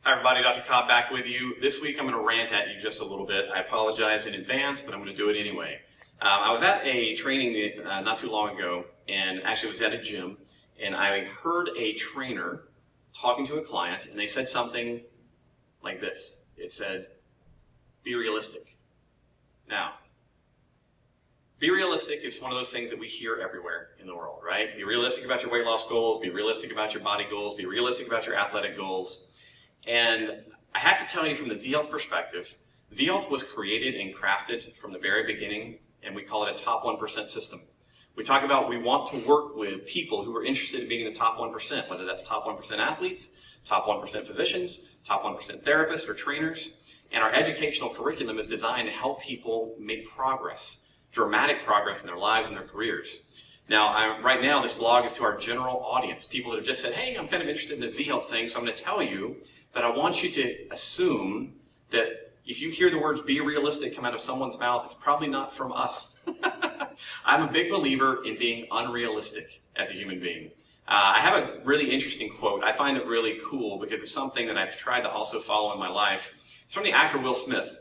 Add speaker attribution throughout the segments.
Speaker 1: Hi everybody, Dr. Cobb back with you. This week I'm going to rant at you just a little bit. I apologize in advance, but I'm going to do it anyway. I was at a training not too long ago, and actually was at a gym, and I heard a trainer talking to a client, and they said something like this. It said, be realistic. Now, be realistic is one of those things that we hear everywhere in the world, right? Be realistic about your weight loss goals, be realistic about your body goals, be realistic about your athletic goals. And I have to tell you from the Z-Health perspective, Z-Health was created and crafted from the very beginning, and we call it a top 1% system. We talk about we want to work with people who are interested in being in the top 1%, whether that's top 1% athletes, top 1% physicians, top 1% therapists or trainers. And our educational curriculum is designed to help people make progress, dramatic progress in their lives and their careers. Now, right now, this blog is to our general audience, people that have just said, hey, I'm kind of interested in the Z-Health thing, so I'm going to tell you that I want you to assume that if you hear the words be realistic come out of someone's mouth, it's probably not from us. I'm a big believer in being unrealistic as a human being. I have a really interesting quote. I find it really cool because it's something that I've tried to also follow in my life. It's from the actor Will Smith.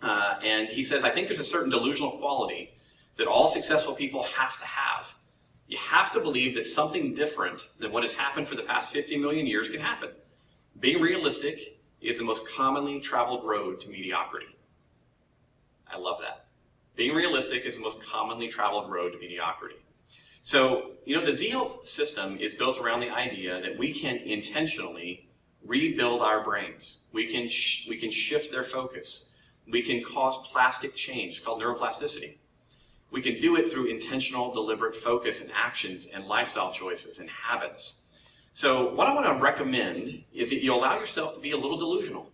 Speaker 1: And he says, I think there's a certain delusional quality that all successful people have to have. You have to believe that something different than what has happened for the past 50 million years can happen. Being realistic is the most commonly traveled road to mediocrity. I love that. Being realistic is the most commonly traveled road to mediocrity. So, the Z-Health system is built around the idea that we can intentionally rebuild our brains. We can shift their focus. We can cause plastic change. It's called neuroplasticity. We can do it through intentional, deliberate focus and actions and lifestyle choices and habits. So what I want to recommend is that you allow yourself to be a little delusional,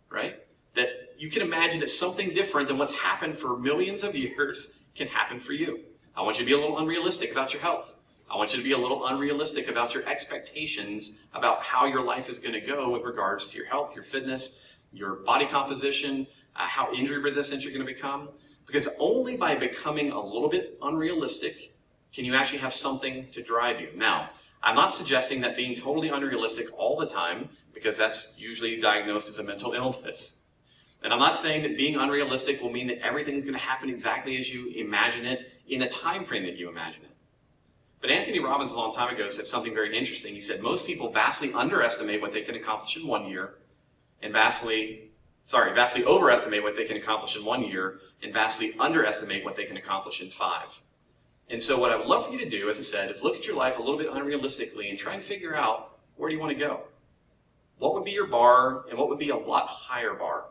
Speaker 1: right? That you can imagine that something different than what's happened for millions of years can happen for you. I want you to be a little unrealistic about your health. I want you to be a little unrealistic about your expectations about how your life is going to go with regards to your health, your fitness, your body composition, how injury resistant you're going to become. Because only by becoming a little bit unrealistic can you actually have something to drive you. Now, I'm not suggesting that being totally unrealistic all the time, because that's usually diagnosed as a mental illness. And I'm not saying that being unrealistic will mean that everything's going to happen exactly as you imagine it in the time frame that you imagine it. But Anthony Robbins a long time ago said something very interesting. He said most people vastly underestimate what they can accomplish in 1 year and vastly overestimate what they can accomplish in 1 year and vastly underestimate what they can accomplish in 5. And so what I would love for you to do, as I said, is look at your life a little bit unrealistically and try and figure out where do you want to go. What would be your bar and what would be a lot higher bar?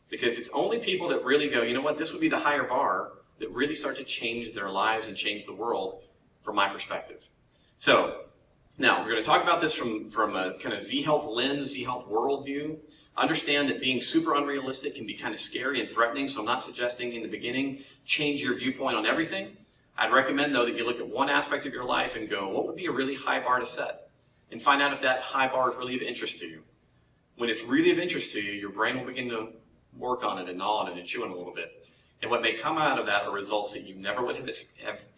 Speaker 1: Because it's only people that really go, you know what, this would be the higher bar that really start to change their lives and change the world from my perspective. So now we're going to talk about this from a kind of Z-Health lens, Z-Health worldview. Understand that being super unrealistic can be kind of scary and threatening, so I'm not suggesting in the beginning change your viewpoint on everything. I'd recommend, though, that you look at one aspect of your life and go, what would be a really high bar to set? And find out if that high bar is really of interest to you. When it's really of interest to you, your brain will begin to work on it and gnaw on it and chew on it a little bit. And what may come out of that are results that you never would have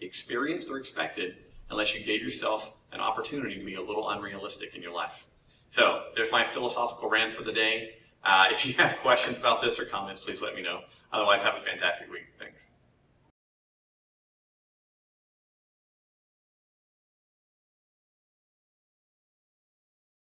Speaker 1: experienced or expected unless you gave yourself an opportunity to be a little unrealistic in your life. So there's my philosophical rant for the day. If you have questions about this or comments, please let me know. Otherwise, have a fantastic week. Thanks.